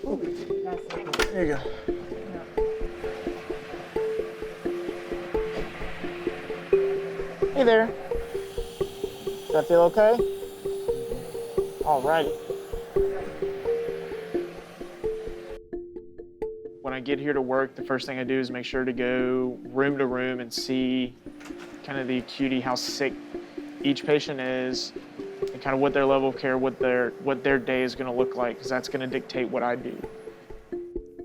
There you go. Hey there. Does that feel okay? All right. When I get here to work, the first thing I do is make sure to go room to room and see kind of the acuity, how sick each patient is, and kind of what their level of care, what their day is going to look like, because that's going to dictate what I do.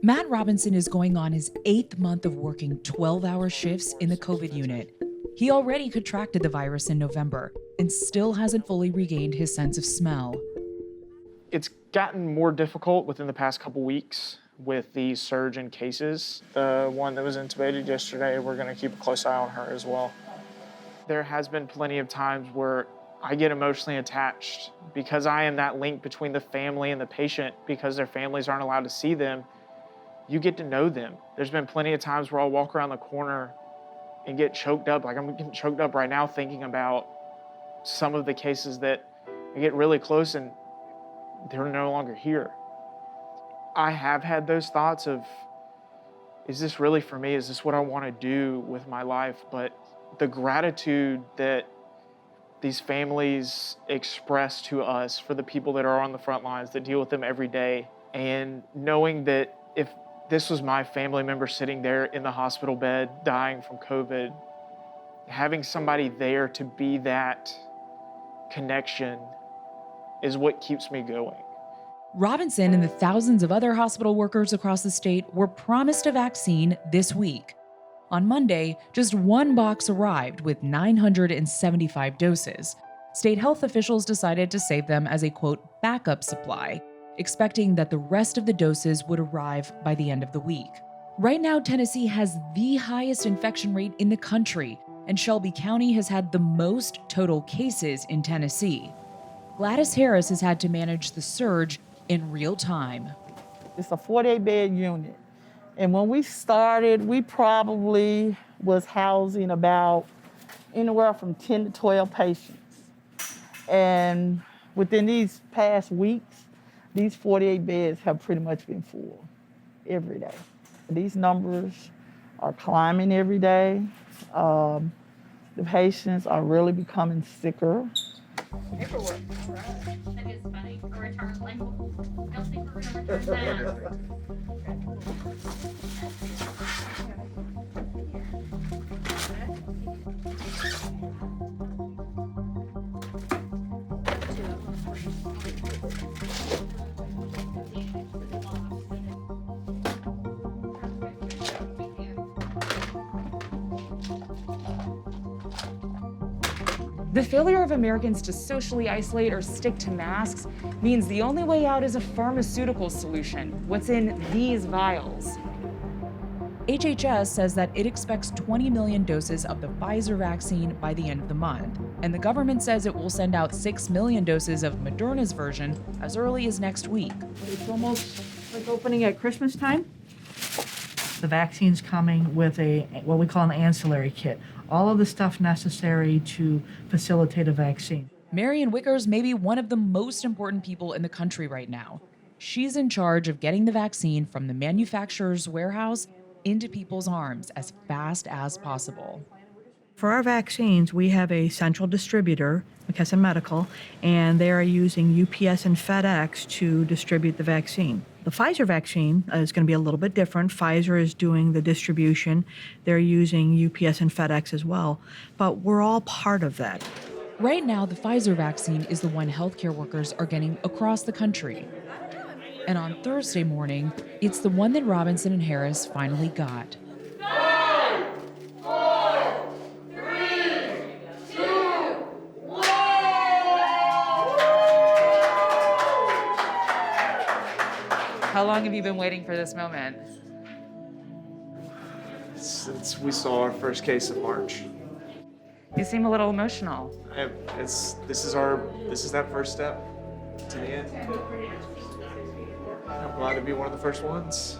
Matt Robinson is going on his 8th month of working 12-hour shifts in the COVID unit. He already contracted the virus in November and still hasn't fully regained his sense of smell. It's gotten more difficult within the past couple weeks with the surge in cases. The one that was intubated yesterday, we're going to keep a close eye on her as well. There has been plenty of times where I get emotionally attached because I am that link between the family and the patient. Because their families aren't allowed to see them, you get to know them. There's been plenty of times where I'll walk around the corner and get choked up. Like I'm getting choked up right now thinking about some of the cases that I get really close and they're no longer here. I have had those thoughts of, is this really for me? Is this what I want to do with my life? But the gratitude that these families express to us for the people that are on the front lines, that deal with them every day, and knowing that if this was my family member sitting there in the hospital bed dying from COVID, having somebody there to be that connection is what keeps me going. Robinson and the thousands of other hospital workers across the state were promised a vaccine this week. On Monday, just one box arrived with 975 doses. State health officials decided to save them as a, quote, backup supply, expecting that the rest of the doses would arrive by the end of the week. Right now, Tennessee has the highest infection rate in the country, and Shelby County has had the most total cases in Tennessee. Gladys Harris has had to manage the surge in real time. It's a 48-bed unit. And when we started, we probably was housing about anywhere from 10 to 12 patients. And within these past weeks, these 48 beds have pretty much been full every day. These numbers are climbing every day. The patients are really becoming sicker. Paperwork. That is funny. A return label. Don't think we're going to return that. The failure of Americans to socially isolate or stick to masks means the only way out is a pharmaceutical solution. What's in these vials? HHS says that it expects 20 million doses of the Pfizer vaccine by the end of the month, and the government says it will send out 6 million doses of Moderna's version as early as next week. It's almost like opening at Christmas time. The vaccine's coming with what we call an ancillary kit. All of the stuff necessary to facilitate a vaccine. Marian Wickers may be one of the most important people in the country right now. She's in charge of getting the vaccine from the manufacturer's warehouse into people's arms as fast as possible. For our vaccines, we have a central distributor, McKesson Medical, and they are using UPS and FedEx to distribute the vaccine. The Pfizer vaccine is going to be a little bit different. Pfizer is doing the distribution. They're using UPS and FedEx as well, but we're all part of that. Right now, the Pfizer vaccine is the one healthcare workers are getting across the country. And on Thursday morning, it's the one that Robinson and Harris finally got. 5, 4, 3, 2, 1. How long have you been waiting for this moment? Since we saw our first case in March. You seem a little emotional. This is that first step to the end. I'm glad to be one of the first ones.